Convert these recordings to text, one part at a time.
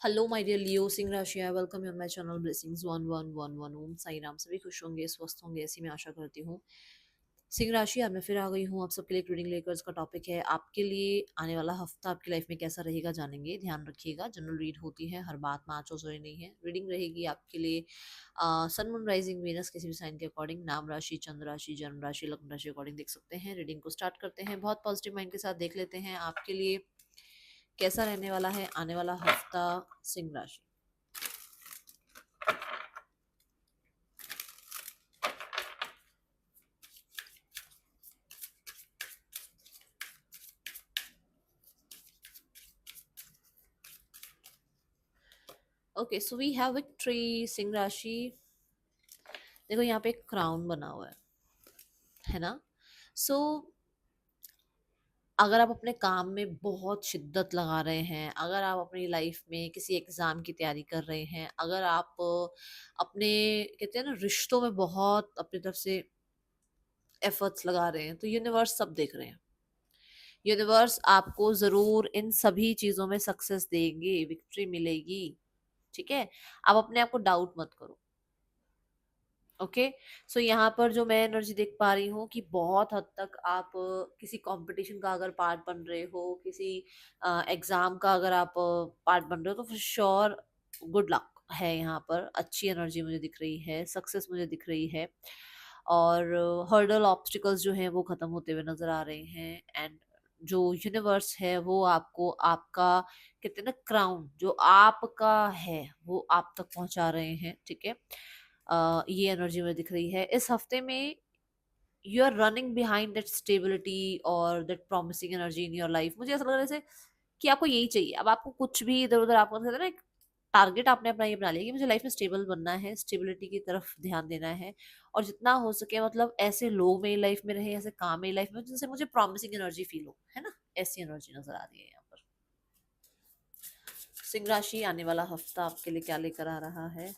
Hello my dear लियो सिंह राशि, I welcome you on my channel blessings 1111 ओम साई राम। सभी खुश होंगे, स्वस्थ होंगे, ऐसी मैं आशा करती हूँ। सिंह राशि, आज मैं फिर आ गई हूँ आप सबके लिए एक रीडिंग लेकर। इसका टॉपिक है आपके लिए आने वाला हफ्ता आपकी लाइफ में कैसा रहेगा, जानेंगे। ध्यान रखिएगा, जनरल रीड होती है, हर बात में आंचो सोई नहीं है। रीडिंग रहेगी आपके लिए सन मून राइजिंग वीनस किसी भी साइन के अकॉर्डिंग, नाम राशि, चंद्र राशि, जन्म राशि, लग्न राशि अकॉर्डिंग देख सकते हैं। रीडिंग को स्टार्ट करते हैं, बहुत पॉजिटिव माइंड के साथ देख लेते हैं आपके लिए कैसा रहने वाला है आने वाला हफ्ता। सिंह राशि, okay so we have victory. सिंह राशि, देखो यहाँ पे एक क्राउन बना हुआ है ना। सो अगर आप अपने काम में बहुत शिद्दत लगा रहे हैं, अगर आप अपनी लाइफ में किसी एग्जाम की तैयारी कर रहे हैं, अगर आप अपने कहते हैं ना रिश्तों में बहुत अपनी तरफ से एफर्ट्स लगा रहे हैं, तो यूनिवर्स सब देख रहे हैं। यूनिवर्स आपको जरूर इन सभी चीजों में सक्सेस देंगे, विक्ट्री मिलेगी। ठीक है, आप अपने आप को डाउट मत करो। ओके, सो यहाँ पर जो मैं एनर्जी देख पा रही हूँ कि बहुत हद तक आप किसी कंपटीशन का अगर पार्ट बन रहे हो, किसी एग्जाम का अगर आप पार्ट बन रहे हो, तो फॉर श्योर गुड लक है। यहाँ पर अच्छी एनर्जी मुझे दिख रही है, सक्सेस मुझे दिख रही है। और हर्डल ऑब्स्टिकल्स जो हैं वो खत्म होते हुए नजर आ रहे हैं। एंड जो यूनिवर्स है वो आपको आपका कहते हैं ना क्राउन जो आपका है वो आप तक पहुंचा रहे हैं। ठीक है, ये एनर्जी में दिख रही है इस हफ्ते में। You are running behind that stability और that promising energy in your life. मुझे ऐसा लग रहा है जैसे कि आपको यही चाहिए। अब आपको कुछ भी इधर उधर, आपको कहते हैं ना एक टारगेट आपने अपना ये बना लिया कि मुझे लाइफ में स्टेबल बनना है, स्टेबिलिटी की तरफ ध्यान देना है। और जितना हो सके मतलब ऐसे लोग मेरी लाइफ में रहे, ऐसे काम मेरी लाइफ में जिनसे मुझे प्रॉमिसिंग एनर्जी फील हो, है ना। ऐसी एनर्जी नजर आ रही है यहाँ पर। सिंह राशि, आने वाला हफ्ता आपके लिए क्या लेकर आ रहा है।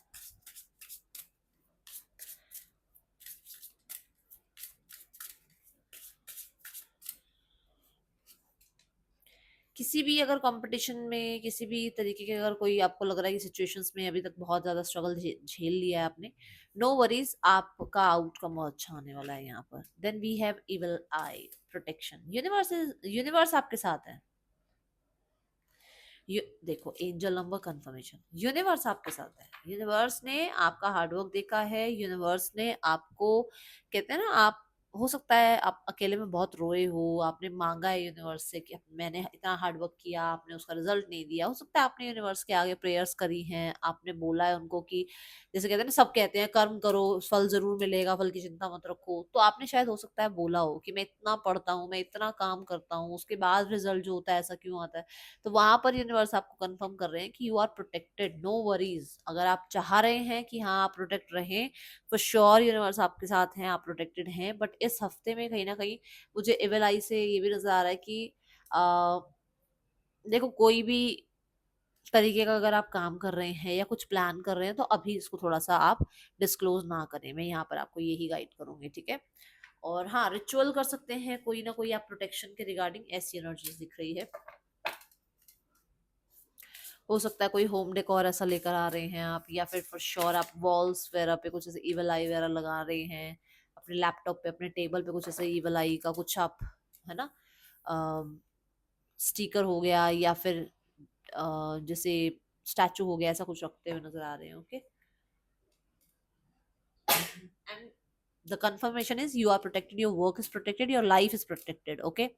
किसी भी अगर कंपटीशन में, किसी भी तरीके के अगर कोई आपको लग रहा है कि सिचुएशंस में अभी तक बहुत ज्यादा स्ट्रगल झेल लिया है आपने, नो वरीज, आपका आउटकम बहुत अच्छा होने वाला है यहाँ पर। Then we have evil eye protection. Universe आपके साथ है। देखो, एंजल नंबर कंफर्मेशन, यूनिवर्स आपके साथ है। यूनिवर्स ने आपका हार्डवर्क देखा है। यूनिवर्स ने आपको कहते हैं ना, आप हो सकता है आप अकेले में बहुत रोए हो, आपने मांगा है यूनिवर्स से कि मैंने इतना हार्डवर्क किया, आपने उसका रिजल्ट नहीं दिया। हो सकता है आपने यूनिवर्स के आगे प्रेयर्स करी हैं, आपने बोला है उनको कि जैसे कहते हैं ना, सब कहते हैं कर्म करो फल जरूर मिलेगा, फल की चिंता मत रखो। तो आपने शायद हो सकता है बोला हो कि मैं इतना पढ़ता हूँ, मैं इतना काम करता हूँ, उसके बाद रिजल्ट जो होता है ऐसा क्यों आता है। तो वहां पर यूनिवर्स आपको कंफर्म कर रहे हैं कि you are protected, no worries. अगर आप चाह रहे हैं कि हाँ आप प्रोटेक्ट रहें, तो श्योर यूनिवर्स आपके साथ हैं, आप प्रोटेक्टेड हैं। बट इस हफ्ते में कहीं ना कहीं मुझे एविल आई से ये भी नजर आ रहा है कि आ, देखो, कोई भी तरीके का अगर आप काम कर रहे हैं या कुछ प्लान कर रहे हैं, तो अभी इसको थोड़ा सा आप डिस्क्लोज ना करें। मैं यहाँ पर आपको यही गाइड करूंगी, ठीक है। और हाँ, रिचुअल कर सकते हैं कोई ना कोई आप प्रोटेक्शन के रिगार्डिंग, ऐसी एनर्जीज दिख रही है। हो सकता है कोई होम डेकोर ऐसा लेकर आ रहे हैं आप, या फिर फॉर श्योर आप वॉल्स वगैरह पे कुछ ऐसे इवल आई वगैरह लगा रहे हैं, अपने लैपटॉप पे, अपने टेबल पे कुछ ऐसे इवल आई का कुछ आप, है ना, स्टिकर हो गया, या फिर जैसे स्टैचू हो गया, ऐसा कुछ रखते हुए नजर आ रहे हैं। Okay, and the confirmation is you are protected, your work is protected, your life is protected. Okay,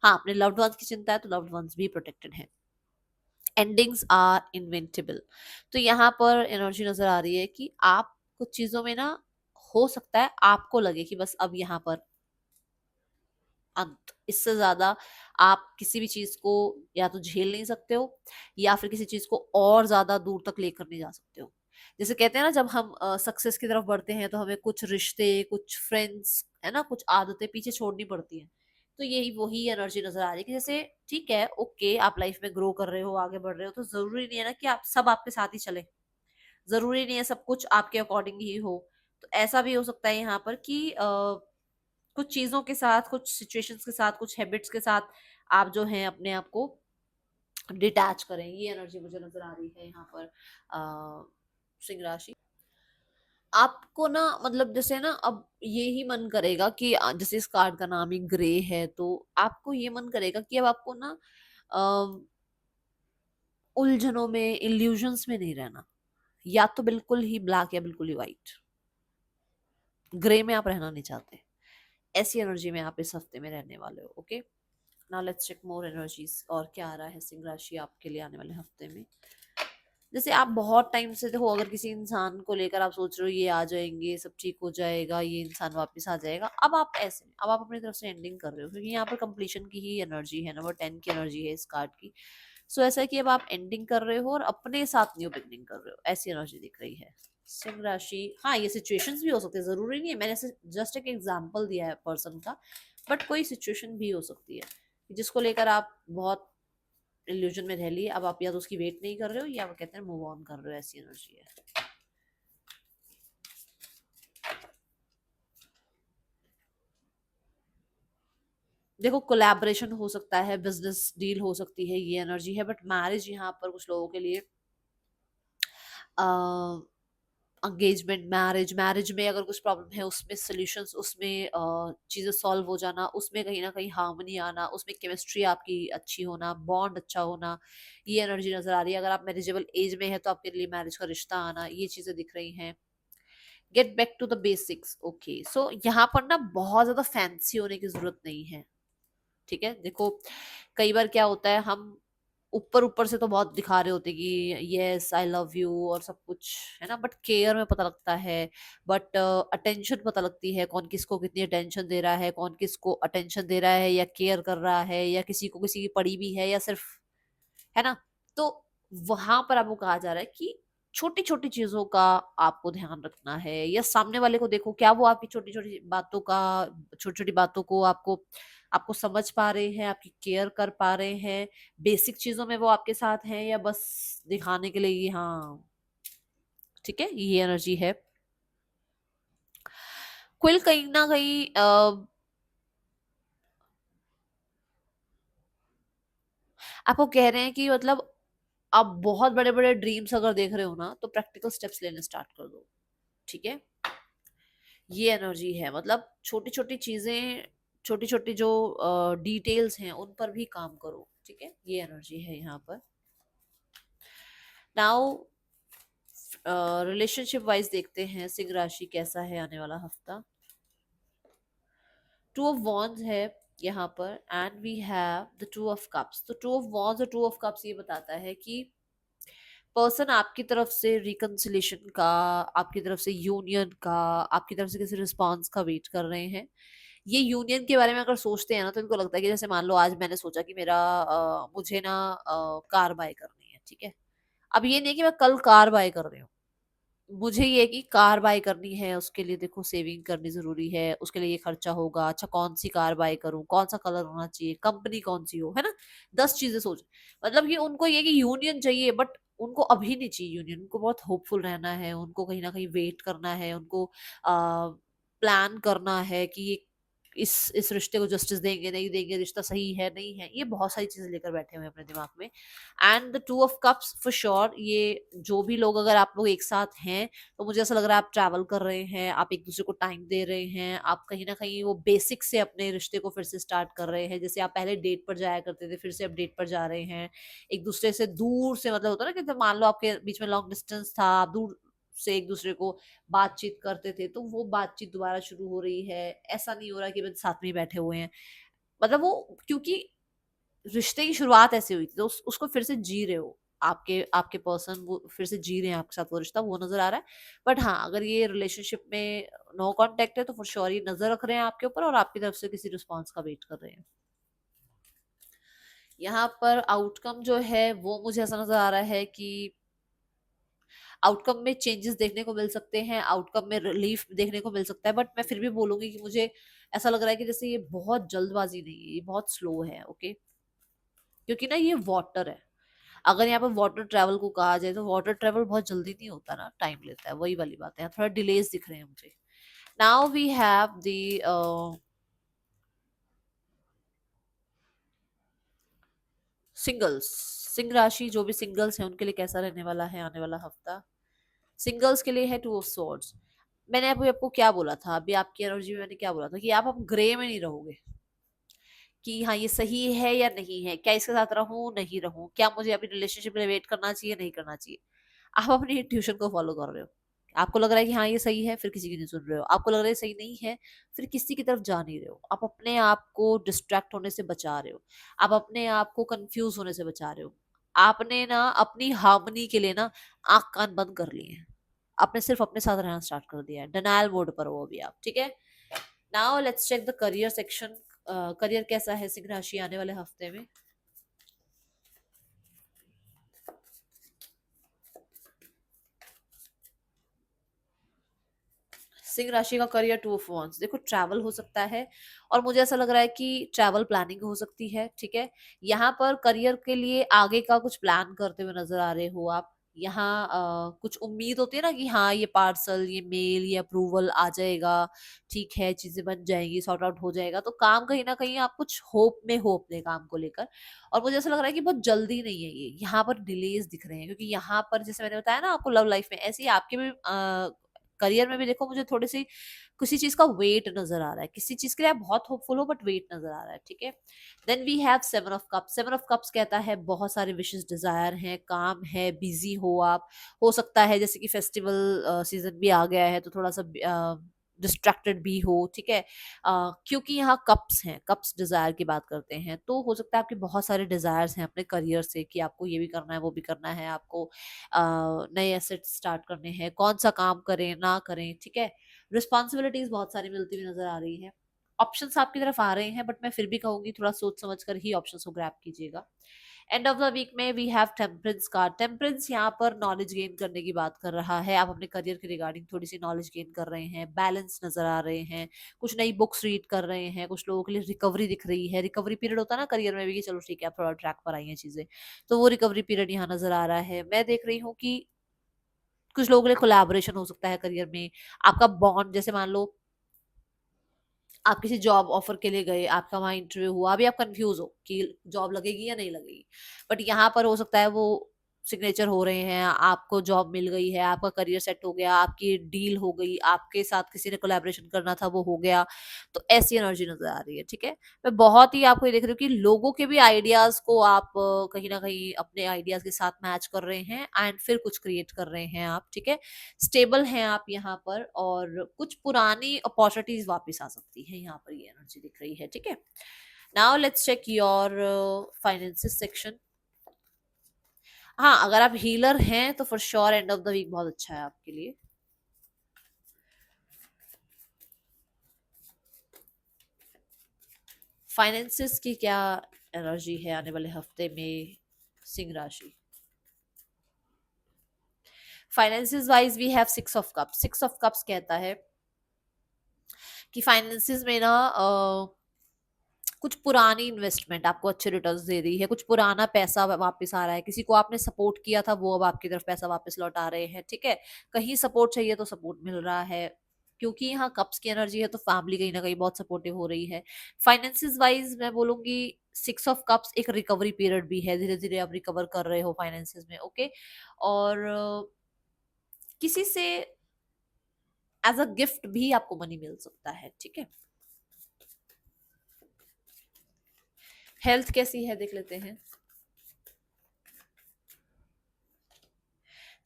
हाँ, अपने लव्ड वंस की चिंता है तो लव्ड वंस भी प्रोटेक्टेड है। Endings are inevitable. तो यहाँ पर एनर्जी नजर आ रही है कि आप कुछ चीजों में ना, हो सकता है आपको लगे कि बस अब यहाँ पर अंत, इससे ज्यादा आप किसी भी चीज को या तो झेल नहीं सकते हो, या फिर किसी चीज को और ज्यादा दूर तक लेकर नहीं जा सकते हो। जैसे कहते हैं ना, जब हम सक्सेस की तरफ बढ़ते हैं तो हमें कुछ रिश्ते, कुछ फ्रेंड्स, है ना, कुछ आदतें पीछे छोड़नी पड़ती हैं। तो यही वही एनर्जी नजर आ रही है कि जैसे ठीक है, ओके, आप लाइफ में ग्रो कर रहे हो, आगे बढ़ रहे हो, तो जरूरी नहीं है ना कि आप सब आपके साथ ही चले। जरूरी नहीं है सब कुछ आपके अकॉर्डिंग ही हो। तो ऐसा भी हो सकता है यहाँ पर कि कुछ चीजों के साथ, कुछ सिचुएशंस के साथ, कुछ हैबिट्स के साथ आप जो हैं अपने आप को डिटैच करें, ये एनर्जी मुझे नजर आ रही है यहाँ पर सिंह राशि। आपको ना मतलब जैसे ना अब ये ही मन करेगा कि जैसे इस कार्ड का नाम ही ग्रे है, तो आपको ये मन करेगा कि अब आपको ना उलझनों में, इल्यूजन्स में नहीं रहना। या तो बिल्कुल ही ब्लैक या बिल्कुल ही व्हाइट, ग्रे में आप रहना नहीं चाहते। ऐसी एनर्जी में आप इस हफ्ते में रहने वाले हो। Okay, now let's check more energies, और क्या आ रहा है सिंह राशि आपके लिए आने वाले हफ्ते में। जैसे आप बहुत टाइम से देखो, अगर किसी इंसान को लेकर आप सोच रहे हो ये आ जाएंगे, सब ठीक हो जाएगा, ये इंसान वापस आ जाएगा, अब आप ऐसे, अब आप अपनी तरफ से एंडिंग कर रहे हो, क्योंकि यहाँ पर कंप्लीशन की ही एनर्जी है, नंबर 10 की एनर्जी है इस कार्ड की। सो ऐसा है कि अब आप एंडिंग कर रहे हो और अपने साथ न्यू बिगनिंग कर रहे हो, ऐसी एनर्जी दिख रही है सिंह राशि। हाँ, ये सिचुएशंस भी हो सकते हैं, जरूरी नहीं है, मैंने जस्ट एक एग्जांपल दिया है पर्सन का, बट कोई सिचुएशन भी हो सकती है जिसको लेकर आप बहुत इल्यूजन में रह लिए। अब आप या तो उसकी वेट नहीं कर रहे हो, या वो कहते हैं मूव ऑन कर रहे हो, ऐसी एनर्जी है। देखो, कोलैबोरेशन हो सकता है, बिजनेस डील हो सकती है, ये एनर्जी है, बट मैरिज यहाँ पर कुछ लोगों के लिए एंगेजमेंट, मैरिज, मैरिज में अगर कुछ प्रॉब्लम है उसमें सॉल्यूशंस, उसमें चीजें सॉल्व हो जाना, उसमें कहीं ना कहीं हार्मनी आना, उसमें केमिस्ट्री आपकी अच्छी होना, बॉन्ड अच्छा होना, ये एनर्जी नजर आ रही है। अगर आप मैरिजेबल एज में है तो आपके लिए मैरिज का रिश्ता आना, ये चीजें दिख रही हैं। Get back to the basics. Okay, so यहाँ पर ना बहुत ज्यादा फैंसी होने की जरूरत नहीं है। ठीक है, देखो कई बार क्या होता है, हम ऊपर ऊपर से तो बहुत दिखा रहे होते कि यस आई लव यू और सब कुछ, है ना, बट केयर में पता लगता है, बट अटेंशन पता लगती है, कौन किसको कितनी अटेंशन दे रहा है, कौन किसको अटेंशन दे रहा है या केयर कर रहा है, या किसी को किसी की पड़ी भी है, या सिर्फ, है ना। तो वहां पर आपको कहा जा रहा है कि छोटी छोटी चीजों का आपको ध्यान रखना है, या सामने वाले को देखो क्या वो आपकी छोटी छोटी बातों का, छोटी छोटी बातों को आपको आपको समझ पा रहे हैं, आपकी केयर कर पा रहे हैं, बेसिक चीजों में वो आपके साथ हैं, या बस दिखाने के लिए कि हाँ। ठीक है, ये एनर्जी है। क्विल कहीं ना कहीं आपको कह रहे हैं कि मतलब आप बहुत बड़े बड़े ड्रीम्स अगर देख रहे हो ना, तो प्रैक्टिकल स्टेप्स लेने स्टार्ट कर दो। ठीक है, ये एनर्जी है, मतलब छोटी छोटी चीजें, छोटी छोटी जो डिटेल्स हैं उन पर भी काम करो। ठीक है, ये एनर्जी है यहाँ पर। नाउ रिलेशनशिप वाइज देखते हैं सिंह राशि कैसा है आने वाला हफ्ता। टू ऑफ वॉन्ड्स है यहाँ पर, and we have the two of cups. तो टू ऑफ वॉन्ड्स और टू ऑफ कप्स ये बताता है कि पर्सन आपकी तरफ से रिकन्सिलेशन का, आपकी तरफ से यूनियन का, आपकी तरफ से किसी रिस्पॉन्स का वेट कर रहे हैं। ये यूनियन के बारे में अगर सोचते हैं ना, तो इनको लगता है कि जैसे मान लो आज मैंने सोचा कि मेरा मुझे ना कार बाय करनी है। ठीक है, अब ये नहीं कि मैं कल कार बाय कर रही हूँ, मुझे ये है कि कार बाय करनी है, उसके लिए देखो सेविंग करनी जरूरी है, उसके लिए ये खर्चा होगा, अच्छा कौन सी कार बाय करूं, कौन सा कलर होना चाहिए, कंपनी कौन सी हो, है ना। 10 चीजें सोच, मतलब ये उनको ये कि यूनियन चाहिए, बट उनको अभी नहीं चाहिए यूनियन, उनको बहुत होपफुल रहना है, उनको कहीं ना कहीं वेट करना है, उनको प्लान करना है कि ये इस रिश्ते को जस्टिस देंगे नहीं देंगे, रिश्ता सही है नहीं है, ये बहुत सारी चीजें लेकर बैठे हुए हैं अपने दिमाग में। And the two of cups for sure, ये जो भी लोग, अगर आप लोग एक साथ हैं, तो मुझे ऐसा लग रहा है आप ट्रैवल कर रहे हैं, आप एक दूसरे को टाइम दे रहे हैं, आप कहीं ना कहीं वो बेसिक से अपने रिश्ते को फिर से स्टार्ट कर रहे हैं। जैसे आप पहले डेट पर जाया करते थे, फिर से अब डेट पर जा रहे हैं, एक दूसरे से दूर से, मतलब होता है ना कि मान लो आपके बीच में लॉन्ग डिस्टेंस था, आप दूर से एक दूसरे को बातचीत करते थे, तो वो बातचीत दोबारा शुरू हो रही है। ऐसा नहीं हो रहा कि बस साथ में ही बैठे हुए हैं, मतलब वो, क्योंकि रिश्ते की शुरुआत ऐसे हुई थी, तो उसको फिर से जी रहे हो, आपके आपके पर्सन वो फिर से जी रहे हैं आपके साथ वो रिश्ता, वो नजर आ रहा है। बट हाँ, अगर ये रिलेशनशिप में नो कांटेक्ट है, तो फॉर श्योर ये नजर रख रहे हैं आपके ऊपर, और आपकी तरफ से किसी रिस्पॉन्स का वेट कर रहे हैं। यहाँ पर आउटकम जो है वो मुझे ऐसा नजर आ रहा है कि आउटकम में चेंजेस देखने को मिल सकते हैं, आउटकम में रिलीफ देखने को मिल सकता है, बट मैं फिर भी बोलूंगी कि मुझे ऐसा लग रहा है कि जैसे ये बहुत जल्दबाजी नहीं है, ये बहुत स्लो है। ओके, क्योंकि ना ये वाटर है, अगर यहाँ पर वाटर ट्रैवल को कहा जाए, तो वाटर ट्रैवल बहुत जल्दी नहीं होता ना, टाइम लेता है, वही वाली बात है, थोड़ा डिलेज दिख रहे हैं मुझे। Now we have the singles, सिंह राशि जो भी सिंगल्स हैं उनके लिए कैसा रहने वाला है आने वाला हफ्ता? सिंगल्स के लिए है टू ऑफ स्वॉर्ड्स। मैंने अभी आपको क्या बोला था, अभी आपकी एनर्जी में मैंने क्या बोला था कि आप अब ग्रे में नहीं रहोगे कि हाँ ये सही है या नहीं है, क्या इसके साथ रहूं नहीं रहूं, क्या मुझे अभी रिलेशनशिप में वेट करना चाहिए नहीं करना चाहिए। आप अपनी ट्यूशन को फॉलो कर रहे हो। आपको लग रहा है कि हाँ ये सही है, फिर किसी की नहीं सुन रहे हो। आपको लग रहा है सही नहीं है, फिर किसी की तरफ जा नहीं रहे हो। आप अपने आप को डिस्ट्रैक्ट होने से बचा रहे हो। आप अपने आप को कंफ्यूज होने से बचा रहे हो। आपने ना अपनी हार्मनी के लिए ना आंख कान बंद कर लिए हैं। आपने सिर्फ अपने साथ रहना स्टार्ट कर दिया है, डनायल मोड पर हो अभी आप, ठीक है। Now let's check the career section. Career कैसा है सिंह राशि आने वाले हफ्ते में? सिंह राशि का करियर टू ऑफ वांड्स, देखो ट्रैवल हो सकता है और मुझे ऐसा लग रहा है कि ट्रैवल प्लानिंग हो सकती है, ठीक है। यहाँ पर करियर के लिए आगे का कुछ प्लान करते हुए नजर आ रहे हो आप। यहाँ कुछ उम्मीद होती है ना कि हाँ ये पार्सल, ये मेल, ये अप्रूवल आ जाएगा, ठीक है, चीजें बन जाएंगी, सॉर्ट आउट हो जाएगा, तो काम कहीं ना कहीं आप कुछ होप में हो अपने काम को लेकर। और मुझे ऐसा लग रहा है कि बहुत जल्दी नहीं है ये, यहाँ पर डिलेज दिख रहे हैं, क्योंकि यहाँ पर जैसे मैंने बताया ना आपको लव लाइफ में, ऐसे ही आपके भी करियर में भी देखो मुझे थोड़ी सी किसी चीज का वेट नजर आ रहा है, किसी चीज के लिए आप बहुत होपफुल हो बट वेट नजर आ रहा है, ठीक है। Then we have seven of cups. Seven of cups कहता है बहुत सारे विशेष डिजायर हैं, काम है, बिजी हो आप। हो सकता है जैसे कि फेस्टिवल सीजन भी आ गया है तो थोड़ा सा डिस्ट्रैक्टेड भी हो, ठीक है। क्योंकि यहाँ कप्स हैं, कप्स डिजायर की बात करते हैं, तो हो सकता है आपके बहुत सारे डिजायर्स हैं अपने करियर से कि आपको ये भी करना है वो भी करना है, आपको नए एसेट स्टार्ट करने हैं, कौन सा काम करें ना करें, ठीक है। रिस्पॉन्सिबिलिटीज बहुत सारी मिलती हुई नजर आ रही है। ऑप्शंस आपकी तरफ आ रहे हैं बट मैं फिर भी कहूंगी थोड़ा सोच समझ कर ही ऑप्शंस को ग्रैब कीजिएगा। एंड ऑफ द वीक में we have temperance card. Temperance यहाँ पर नॉलेज गेन करने की बात कर रहा है, आप अपने करियर के रिगार्डिंग थोड़ी सी नॉलेज गेन कर रहे हैं, बैलेंस नजर आ रहे हैं, कुछ नई बुक्स रीड कर रहे हैं, कुछ लोगों के लिए रिकवरी दिख रही है। रिकवरी पीरियड होता है ना करियर में भी कि चलो ठीक है आप थोड़ा ट्रैक पर आई हैं चीजें, तो वो रिकवरी पीरियड यहाँ नजर आ रहा है। मैं देख रही हूँ कि कुछ लोगों के लिए कोलैबोरेशन हो सकता है करियर में। आपका बॉन्ड, जैसे मान लो आप किसी जॉब ऑफर के लिए गए, आपका वहां इंटरव्यू हुआ, अभी आप कंफ्यूज हो कि जॉब लगेगी या नहीं लगेगी, बट यहाँ पर हो सकता है वो सिग्नेचर हो रहे हैं, आपको जॉब मिल गई है, आपका करियर सेट हो गया, आपकी डील हो गई, आपके साथ किसी ने कोलैबोरेशन करना था वो हो गया। तो ऐसी एनर्जी नजर आ रही है, ठीक है। मैं बहुत ही आपको ये देख रही हूँ कि लोगों के भी आइडियाज को आप कहीं ना कहीं अपने आइडियाज के साथ मैच कर रहे हैं एंड फिर कुछ क्रिएट कर रहे हैं आप, ठीक है। स्टेबल हैं आप यहाँ पर, और कुछ पुरानी अपॉर्चुनिटीज वापस आ सकती है, यहाँ पर ये एनर्जी दिख रही है, ठीक है। Now let's check your finances section. हाँ, अगर आप हीलर हैं तो for sure end of the week बहुत अच्छा है आपके लिए। फाइनेंसिस की क्या एनर्जी है आने वाले हफ्ते में सिंह राशि? Finances wise we have six of cups. Six of cups कहता है कि फाइनेंसिस में ना कुछ पुरानी इन्वेस्टमेंट आपको अच्छे रिटर्न्स दे रही है, कुछ पुराना पैसा वापस आ रहा है, किसी को आपने सपोर्ट किया था वो अब आपकी तरफ पैसा वापस लौटा रहे हैं, ठीक है। कहीं सपोर्ट चाहिए तो सपोर्ट मिल रहा है, क्योंकि यहाँ कप्स की एनर्जी है तो फैमिली कहीं ना कहीं बहुत सपोर्टिव हो रही है। फाइनेंसिस वाइज मैं बोलूंगी सिक्स ऑफ कप्स एक रिकवरी पीरियड भी है, धीरे धीरे आप रिकवर कर रहे हो फाइनेंसिस में, ओके। और किसी से एज अ गिफ्ट भी आपको मनी मिल सकता है, ठीक है। हेल्थ कैसी है देख लेते हैं।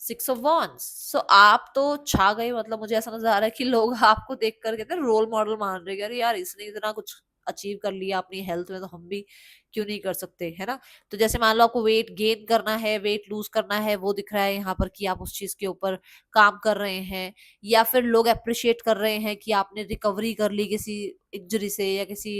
सिक्स ऑफ वॉन्स, सो आप तो छा गए, मतलब मुझे ऐसा नजर आ रहा है कि लोग आपको देख कर कहते हैं रोल मॉडल मान रहे हैं, अरे यार इसने इतना कुछ अचीव कर लिया अपनी हेल्थ में तो हम भी क्यों नहीं कर सकते, है ना। तो जैसे मान लो आपको वेट गेन करना है, वेट लूज करना है, वो दिख रहा है यहाँ पर कि आप उस चीज के ऊपर काम कर रहे हैं, या फिर लोग अप्रिशिएट कर रहे हैं कि आपने रिकवरी कर ली किसी इंजरी से या किसी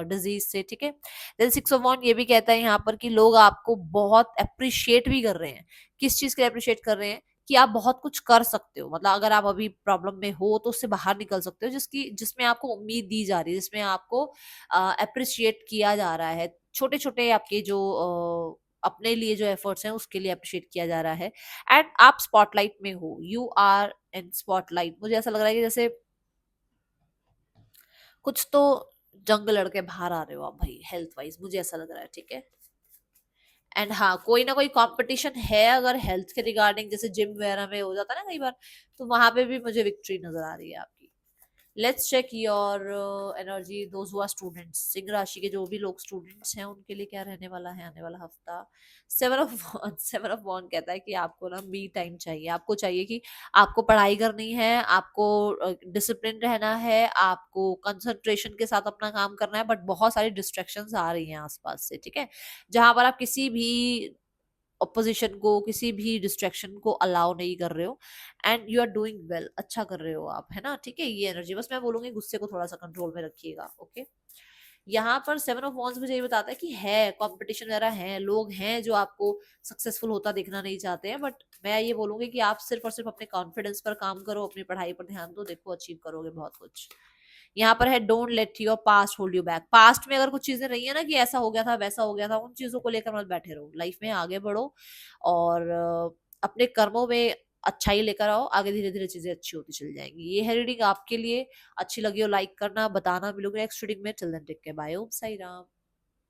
डिजीज से, ठीक है। देन सिक्स ऑफ वॉन्ड ये भी कहता है यहाँ पर कि लोग आपको बहुत अप्रिशिएट भी कर रहे हैं। किस चीज के अप्रिशिएट कर रहे हैं कि आप बहुत कुछ कर सकते हो, मतलब अगर आप अभी प्रॉब्लम में हो तो उससे बाहर निकल सकते हो, जिसकी जिसमें आपको उम्मीद दी जा रही है, जिसमें आपको अप्रिशिएट किया जा रहा है, छोटे छोटे आपके जो अपने लिए जो एफर्ट्स हैं उसके लिए अप्रिशिएट किया जा रहा है। एंड आप स्पॉटलाइट में हो, यू आर इन स्पॉटलाइट। मुझे ऐसा लग रहा है कि जैसे कुछ तो जंग लड़के बाहर आ रहे हो आप भाई, हेल्थ वाइज मुझे ऐसा लग रहा है, ठीक है। एंड हाँ, कोई ना कोई कंपटीशन है अगर हेल्थ के रिगार्डिंग, जैसे जिम वगैरह में हो जाता है ना कई बार, तो वहां पे भी मुझे विक्ट्री नजर आ रही है आपकी। Let's check your energy those who are students. सिंह राशि के जो भी लोग स्टूडेंट्स हैं उनके लिए क्या रहने वाला है आने वाला हफ्ता। सेवन ऑफ सेवन ऑफ वॉन्ड कहता है कि आपको ना मी टाइम चाहिए, आपको चाहिए कि आपको पढ़ाई करनी है, आपको डिसिप्लिन रहना है, आपको कंसंट्रेशन के साथ अपना काम करना है, बट बहुत सारी डिस्ट्रैक्शंस आ रही हैं आसपास से, ठीक है, जहां पर आप किसी भी ऑपोजिशन को, किसी भी डिस्ट्रैक्शन को अलाउ नहीं कर रहे हो, and you are doing well, अच्छा कर रहे हो आप, है ना, ठीक है। ये एनर्जी, बस मैं बोलूंगी गुस्से को थोड़ा सा कंट्रोल में रखिएगा, ओके। यहाँ पर सेवन ऑफ वॉन्ड्स मुझे ये बताता है कि है कंपटीशन वगैरह है, लोग हैं जो आपको सक्सेसफुल होता देखना नहीं चाहते हैं, बट मैं ये बोलूंगी कि आप सिर्फ और सिर्फ अपने कॉन्फिडेंस पर काम करो, अपनी पढ़ाई पर ध्यान दो, देखो अचीव करोगे बहुत कुछ। यहाँ पर है don't let your past hold you back. Past में अगर कुछ चीजें रही है ना कि ऐसा हो गया था, वैसा हो गया था, उन चीजों को लेकर मत बैठे रहो, लाइफ में आगे बढ़ो और अपने कर्मों में अच्छाई लेकर आओ, आगे धीरे धीरे चीजें अच्छी होती चली जाएंगी। ये है रीडिंग आपके लिए। अच्छी लगी हो लाइक करना, बताना। मिलोगे नेक्स्ट रीडिंग में। Till then take care, bye, Om Sai Ram.